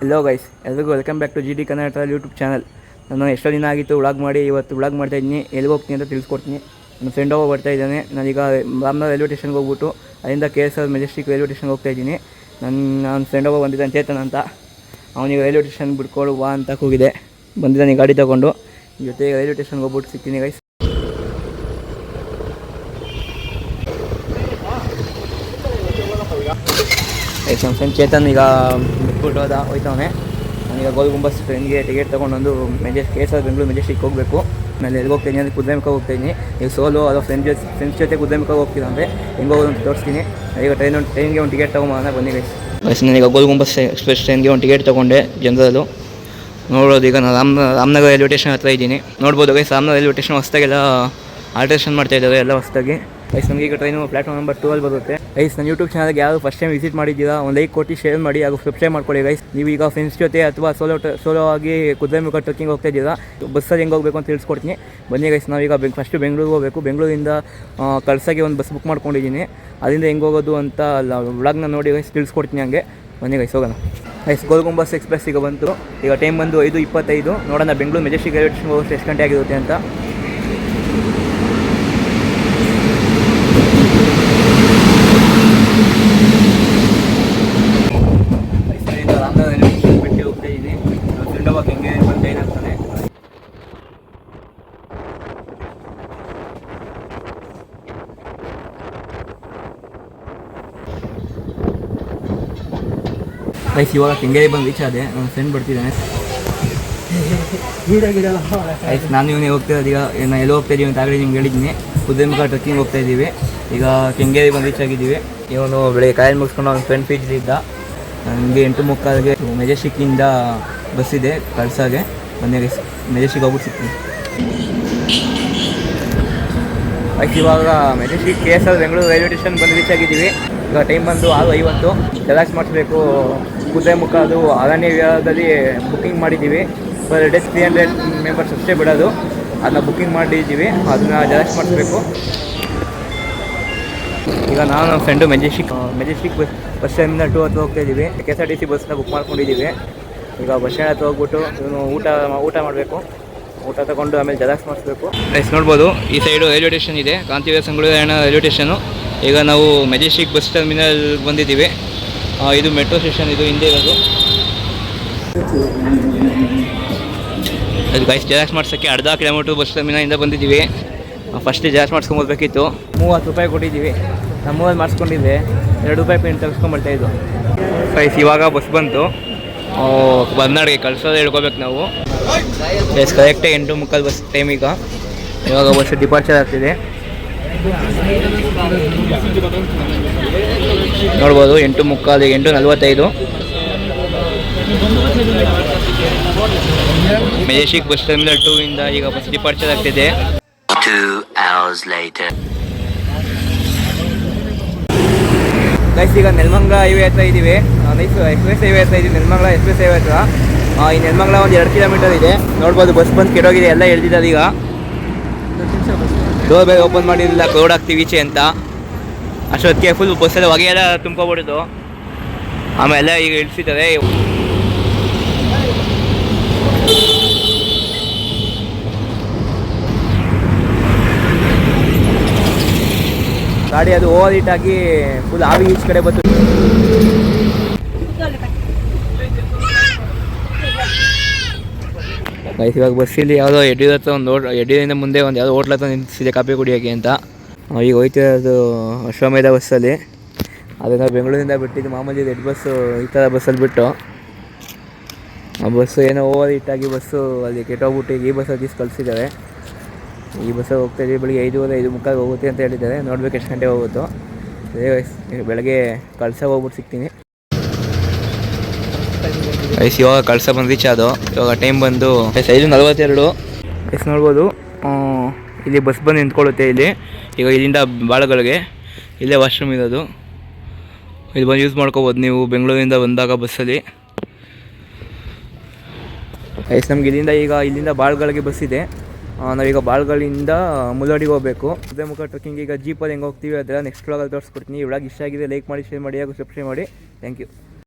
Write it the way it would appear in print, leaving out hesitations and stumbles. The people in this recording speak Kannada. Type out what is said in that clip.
ಹೆಲೋ ಗೈಸ್, ಎಲ್ರಿಗೂ welcome back to GD Kannada YouTube channel. ನಾನು ಎಷ್ಟೋ ದಿನ ಆಗಿತ್ತು ವ್ಲಾಗ್ ಮಾಡಿ, ಇವತ್ತು ವ್ಲಾಗ್ ಮಾಡ್ತಾಯಿದ್ದೀನಿ. ಎಲ್ಲಿಗೆ ಹೋಗ್ತೀನಿ ಅಂತ ತಿಳಿಸ್ಕೊಡ್ತೀನಿ. ನನ್ನ ಫ್ರೆಂಡ್ ಒಬ್ಬ ಬರ್ತಾಯಿದ್ದಾನೆ. ನಾನೀಗ ರಾಮನಗರ ರೈಲ್ವೆ ಸ್ಟೇಷನ್ಗೆ ಹೋಗ್ಬಿಟ್ಟು ಅಲ್ಲಿಂದ KSR ಮೆಜೆಸ್ಟಿಕ್ ರೈಲ್ವೆ ಸ್ಟೇಷನ್ಗೆ ಹೋಗ್ತಾಯಿದ್ದೀನಿ. ನನ್ನ ಫ್ರೆಂಡ್ ಒಬ್ಬ ಬಂದಿದ್ದಾನೆ, ಚೇತನ್ ಅಂತ. ಅವನಿಗೆ ರೈಲ್ವೆ ಸ್ಟೇಷನ್ ಬಿಟ್ಕೊಡು ಬಾ ಅಂತ ಹೋಗಿದೆ. ಬಂದಿದ್ದಾನೆ ಗಾಡಿ ತೊಗೊಂಡು. ಜೊತೆಗೆ ರೈಲ್ವೆ ಸ್ಟೇಷನ್ಗೆ ಹೋಗ್ಬಿಟ್ಟು ಸಿಗ್ತೀನಿ ಗೈಸ್. ನಮ್ಮ ಫ್ರೆಂಡ್ ಚೇತನ್ ಈಗ ಬಿಟ್ಬಿಟ್ಟು ಹೋಯ್ತವನೆ. ನಾನೀಗ ಗೋಲ್ ಗುಂಬಸ್ ಟ್ರೈನ್ಗೆ ಟಿಕೆಟ್ ತೊಗೊಂಡು KSR ಬೆಂಗಳೂರು ಮೆಜೆಸ್ಟಿಕ್ ಹೋಗಬೇಕು. ಆಮೇಲೆ ಎಲ್ಲಿ ಹೋಗ್ತೀನಿ ಅಂದರೆ ಕುದುರೆಮುಖ ಹೋಗ್ತಾಯಿದ್ದೀನಿ. ಈಗ ಸೋಲು ಅದೋ ಫ್ರೆಂಡ್ಸ್ ಜೊತೆ ಕುದುರೆಮುಖ ಹೋಗ್ತೀನಿ ಅಂದರೆ ಹೆಂಗೆ ಹೋಗೋದು ಅಂತ ತೋರಿಸ್ತೀನಿ. ಈಗ ಟ್ರೈನ್ಗೆ ಒಂದು ಟಿಕೆಟ್ ತೊಗೊಂಬರೋಣ, ಬನ್ನಿ ಗೈಸ್. ನಾನೀಗ ಗೋಲ್ ಗುಂಬಸ್ ಎಕ್ಸ್ಪ್ರೆಸ್ ಟ್ರೈನ್ಗೆ ಒಂದು ಟಿಕೆಟ್ ತೊಗೊಂಡೆ ಜನರಲ್ಲು. ನೋಡ್ಬೋದು, ಈಗ ನಾನು ರಾಮನಗರ ರೈಲ್ವೆ ಸ್ಟೇಷನ್ ಹತ್ರ ಇದ್ದೀನಿ. ನೋಡ್ಬೋದು ಗೈಸ್, ರಾಮನಗರ ರೈಲ್ವೆ ಸ್ಟೇಷನ್ ಹೊಸದಾಗೆಲ್ಲ ಆಲ್ಟ್ರೇಷನ್ ಮಾಡ್ತಾಯಿದ್ದಾರೆ, ಎಲ್ಲ ಹೊಸದಾಗಿ. ಗೈಸ್, ನಮಗೆ ಈಗ ಟ್ರೈನು ಪ್ಲಾಟ್ಫಾರ್ಮ್ ನಂಬರ್ 12 ಬರುತ್ತೆ. ಗೈಸ್, ನನ್ನ ಯೂಟ್ಯೂಬ್ ಚಾನಲ್ಗೆ ಯಾರು ಫಸ್ಟ್ ಟೈಮ್ ವಿಸಿಟ್ ಮಾಡಿದ್ದೀರಾ, ಒಂದು ಲೈಕ್ ಕೊಟ್ಟು ಶೇರ್ ಮಾಡಿ, ಹಾಗೂ ಸಬ್ಸ್ಕ್ರೈಬ್ ಮಾಡ್ಕೊಳ್ಳಿ ಗೈಸ್. ನೀವು ಈಗ ಫ್ರೆಂಡ್ಸ್ ಜೊತೆ ಅಥವಾ ಸೋಲೋ ಆಗಿ ಕುದುರೆಮುಖ ಟ್ರೆಕ್ಕಿಂಗ್ ಹೋಗ್ತಾ ಇದ್ದೀರಾ, ಬಸ್ಸಲ್ಲಿ ಹೆಂಗೆ ಹೋಗಬೇಕು ಅಂತ ತಿಳಿಸ್ಕೊಡ್ತೀನಿ. ಬನ್ನಿ ಗೈಸ್. ನಾವೀಗ ಫಸ್ಟು ಬೆಂಗಳೂರಿಗೆ ಹೋಗಬೇಕು. ಬೆಂಗಳೂರಿಂದ ಕಳ್ಸಾಗೆ ಒಂದು ಬಸ್ ಬುಕ್ ಮಾಡ್ಕೊಂಡಿದ್ದೀನಿ. ಅದರಿಂದ ಹೆಂಗೆ ಹೋಗೋದು ಅಂತ ವ್ಲಾಗ್ನ ನೋಡಿ ಗೈಸ್ ತಿಳಿಸ್ಕೊಡ್ತೀನಿ. ಹಂಗೆ ಬನ್ನಿ ಗೈಸ್, ಹೋಗೋಣ ಗೈಸ್. ಗೋಲ್ ಗುಂಬಸ್ ಎಕ್ಸ್ಪ್ರೆಸ್ ಈಗ ಬಂತು. ಈಗ ಟೈಮ್ ಬಂದು 5:25. ನೋಡೋಣ ಬೆಂಗಳೂರು ಮೆಜೆಸ್ಟಿಕ್ ರೈಲ್ವೆ ಸ್ಟೇಷನ್ ಹೋಗೋಷ್ಟು ಎಷ್ಟು ಗಂಟೆ ಆಗಿರುತ್ತೆ ಅಂತ. ಬಿಟ್ಟು ಹೋಗ್ತಾ ಇದ್ದೀನಿ. ಫ್ರೆಂಡ್ ಒಬ್ಬ ಹೆಂಗೆ ಬಂದು ಏನಾಗ್ತಾನೆ. ಗೈಸ್, ಇವಾಗ ಕೆಂಗೇರಿ ಬಂದು ರೀಚ್ ಆದೆ. ನನ್ನ ಫ್ರೆಂಡ್ ಬರ್ತಿದ್ದಾನೆ. ಗೈಸ್, ನಾನು ಇವನೇ ಹೋಗ್ತಿರೋದು. ಈಗ ನಾನು ಎಲ್ಲಿ ಹೋಗ್ತಾ ಇದ್ದೀವಿ ಅಂತ ಆಗಲಿ ನಿಮ್ಗೆ ಹೇಳಿದ್ದೀನಿ. ಕುದುರೆಮುಖ ಟ್ರೆಕ್ಕಿಂಗ್ ಹೋಗ್ತಾ ಇದ್ದೀವಿ. ಈಗ ಕೆಂಗೇರಿ ಬಂದು ರೀಚ್ ಆಗಿದ್ದೀವಿ. ಇವನು ಬೆಳಗ್ಗೆ ಕಾಯಲ್ಲಿ ಮುಗಿಸ್ಕೊಂಡು ಅವ್ನ ಫ್ರೆಂಡ್ ಫೀಜ್ ಇದ್ದ. ನನಗೆ 8:45ಗೆ ಮೆಜೆಸ್ಟಿಕ್ಕಿಂದ ಬಸ್ ಇದೆ ಕಳ್ಸಾಗೆ. ಮೊನ್ನೆ ಮೆಜೆಸ್ಟಿಕ್ ಹೋಗ್ಬಿಟ್ಟು ಸಿಗ್ತೀನಿ. ಆಯ್ತು, ಇವಾಗ Majestic KSR Bengaluru railway station ಬಂದು ರೀಚ್ ಆಗಿದ್ದೀವಿ. ಈಗ ಟೈಮ್ ಬಂದು 6:50. ಜೆರಾಕ್ಸ್ ಮಾಡಿಸ್ಬೇಕು. ಕುದುರೆಮುಖ ಅದು ಅರಣ್ಯ ವಿಹಾರದಲ್ಲಿ ಬುಕ್ಕಿಂಗ್ ಮಾಡಿದ್ದೀವಿ. ಪರ್ ಡೇ 300 ಮೆಂಬರ್ಸ್ ಅಷ್ಟೇ ಬಿಡೋದು. ಅದನ್ನ ಬುಕ್ಕಿಂಗ್ ಮಾಡಿದ್ದೀವಿ, ಅದನ್ನ ಜೆರಾಕ್ಸ್ ಮಾಡಿಸ್ಬೇಕು. ಈಗ ನಾನು ನಮ್ಮ ಫ್ರೆಂಡು ಮೆಜೆಸ್ಟಿಕ್ ಬಸ್ ಟರ್ಮಿನಲ್ 2 ಹತ್ರ ಹೋಗ್ತಾ ಇದ್ದೀವಿ. KSRTC ಬಸ್ನ ಬುಕ್ ಮಾಡ್ಕೊಂಡಿದ್ದೀವಿ. ಈಗ ಬಸ್ ಸ್ಟ್ಯಾಂಡ್ ಹತ್ರ ಹೋಗ್ಬಿಟ್ಟು ಇವನು ಊಟ ಮಾಡಬೇಕು. ಊಟ ತಗೊಂಡು ಆಮೇಲೆ ಜೆರಾಕ್ಸ್ ಮಾಡಿಸ್ಬೇಕು. ಗೈಸ್, ನೋಡ್ಬೋದು ಈ ಸೈಡು ರೈಲ್ವೆ ಸ್ಟೇಷನ್ ಇದೆ, ಕಾಂತಿವೀರ ಸಂಗೊಳ್ಳಿ ರಾಯಣ್ಣ ರೈಲ್ವೆ ಸ್ಟೇಷನು. ಈಗ ನಾವು ಮೆಜೆಸ್ಟಿಕ್ ಬಸ್ ಟರ್ಮಿನಲ್ ಬಂದಿದ್ದೀವಿ. ಇದು ಮೆಟ್ರೋ ಸ್ಟೇಷನ್, ಇದು ಹಿಂದೆ ಇರೋದು. ಅದು ಗೈಸ್, ಜೆರಾಕ್ಸ್ ಮಾಡ್ಸೋಕ್ಕೆ ಅರ್ಧ ಕಿಲೋಮೀಟ್ರ್ ಬಸ್ ಟರ್ಮಿನಲಿಂದ ಬಂದಿದ್ದೀವಿ. First xerox ಮಾಡಿಸ್ಕೊಂಬರ್ಬೇಕಿತ್ತು. 30 ರೂಪಾಯಿ ಕೊಟ್ಟಿದ್ದೀವಿ. ನಮ್ಮ ಮೂವಲ್ಲಿ ಮಾಡಿಸ್ಕೊಂಡಿದ್ದೆ 2 ರೂಪಾಯಿ ಪೇಂಟ್ ತೆಗೆಸ್ಕೊಂಬರ್ತಾಯಿದ್ದು. ಗೈಸ್, ಇವಾಗ ಬಸ್ ಬಂತು. ಬನ್ನಡಿಗೆ ಕಳ್ಸೋದು ಹೇಳ್ಕೋಬೇಕು ನಾವು. ಗೈಸ್, ಕರೆಕ್ಟಾಗಿ 8:45 ಬಸ್ ಟೈಮ್. ಇವಾಗ ಬಸ್ ಡಿಪಾರ್ಚರ್ ಆಗ್ತಿದೆ. ನೋಡ್ಬೋದು 8:45, 8:45 ಮೆಜೆಸ್ಟಿಕ್ ಬಸ್ ಟರ್ಮಿನಲ್ 2 ಇಂದ ಈಗ ಬಸ್ ಡಿಪಾರ್ಚರ್ ಆಗ್ತಿದೆ. 2 hours later. ಗೈಸ್, ಈಗ ನೆಲಮಂಗಲ ಹೈವೇ ಹತ್ರ ಇದ್ದೀವಿ. ಎಕ್ಸ್ಪ್ರೆಸ್ ಹೈವೇ ಹತ್ರ ಇದ್ದೀವಿ. ನೆಲಮಂಗಲ ಎಕ್ಸ್ಪ್ರೆಸ್ ಹೈವೇ ಹತ್ರ. ಈ ನೆಲಮಂಗಲ ಒಂದು 2 ಕಿಲೋಮೀಟರ್ ಇದೆ. ನೋಡ್ಬೋದು ಬಸ್ ಬಂದು ಕೆಡೋಗಿದೆ, ಎಲ್ಲ ಎಳ್ದಿದ್ದಾರೆ. ಈಗ ಡೋರ್ ಬೇಗ ಓಪನ್ ಮಾಡಿರಲಿಲ್ಲ, ಕ್ರೌಡ್ ಆಗ್ತೀವಿ ಈಚೆ ಅಂತ. ಅಷ್ಟೊತ್ತಿಗೆ ಫುಲ್ ಬಸ್ಸೆಲ್ಲ ಹೊಗೆ ಎಲ್ಲ ತುಂಬ್ಕೊಬಿಡೋದು. ಆಮೇಲೆ ಈಗ ಇಳಿಸಿದ್ದಾರೆ. ಗಾಡಿ ಅದು ಓವರ್ ಹೀಟ್ ಆಗಿ ಫುಲ್ ಆವಿ ಈಚೆ ಕಡೆ ಬಂತು. ಗೈಸ್, ಇವಾಗ ಬಸ್ಸಲ್ಲಿ ಯಾವುದೋ ಯಡಿಯೂರತ್ರ ಯಡಿಯೂರಿಂದ ಮುಂದೆ ಒಂದು ಯಾವುದೋ ಹೋಟ್ಲ್ ಹತ್ರ ನಿಂತಿದೆ ಕಾಫಿ ಕುಡಿಯೋಕ್ಕೆ ಅಂತ. ಈಗ ಹೋಯ್ತಿರೋದು ಅಶ್ವಮೇಧ ಬಸ್ಸಲ್ಲಿ. ಅದನ್ನು ಬೆಂಗಳೂರಿಂದ ಬಿಟ್ಟಿದ್ದು ಮಾಮೂಲಿ ರೆಡ್ ಬಸ್ಸು, ಈ ಥರ ಬಸ್ಸಲ್ಲಿ ಬಿಟ್ಟು ಆ ಬಸ್ಸು ಏನೋ ಓವರ್ ಹೀಟಾಗಿ ಬಸ್ಸು ಅಲ್ಲಿ ಕೆಟ್ಟೋಗ್ಬಿಟ್ಟು ಈ ಬಸ್ಸಲ್ಲಿ ಕಳಿಸಿದ್ದಾರೆ. ಈ ಬಸ್ಸಲ್ಲಿ ಹೋಗ್ತಾ ಇದ್ದೀವಿ. ಬೆಳಿಗ್ಗೆ 5:30, 5:45 ಹೋಗುತ್ತೆ ಅಂತ ಹೇಳಿದ್ದಾರೆ. ನೋಡ್ಬೇಕು ಎಷ್ಟು ಗಂಟೆ ಹೋಗುತ್ತೋ. ಬೆಳಗ್ಗೆ ಕಳ್ಸ ಹೋಗ್ಬಿಟ್ಟು ಸಿಗ್ತೀನಿ. ಗೈಸ್, ಇವಾಗ ಕಳ್ಸ ಬಂದು ರೀಚ್ ಅದು. ಇವಾಗ ಟೈಮ್ ಬಂದು 5:42. ಗೈಸ್, ನೋಡ್ಬೋದು ಇಲ್ಲಿ ಬಸ್ ಬಂದು ನಿಂತ್ಕೊಳ್ಳುತ್ತೆ. ಈಗ ಇಲ್ಲಿಂದ ಬಾಳಗಳಿಗೆ ಇಲ್ಲೇ ವಾಶ್ರೂಮ್ ಇರೋದು. ಇಲ್ಲಿ ಬಂದು ಯೂಸ್ ಮಾಡ್ಕೋಬೋದು ನೀವು ಬೆಂಗಳೂರಿಂದ ಬಂದಾಗ ಬಸ್ಸಲ್ಲಿ. ಗೈಸ್, ನಮ್ಗೆ ಇಲ್ಲಿಂದ ಬಾಳ್ಗಳಿಗೆ ಬಸ್ ಇದೆ. ನಾವೀಗ ಬಾಳ್ಗಳಿಂದ ಮುಳ್ಳೋಡಿಗೆ ಹೋಗಬೇಕು. ಕುದುರೆಮುಖ ಟ್ರೆಕ್ಕಿಂಗ್ ಈಗ ಜೀಪಲ್ಲಿ ಹೆಂಗೆ ಹೋಗ್ತೀವಿ ಅದೆಲ್ಲ ನೆಕ್ಸ್ಟ್ ವ್ಲಾಗಲ್ಲಿ ತೋರಿಸ್ಕೊಡ್ತೀನಿ. ಈ ವ್ಲಾಗ್ ಇಷ್ಟ ಆಗಿದೆ ಲೈಕ್ ಮಾಡಿ, ಶೇರ್ ಮಾಡಿ ಹಾಗೂ ಸಬ್ಸ್ಕ್ರೈಬ್ ಮಾಡಿ. Thank you.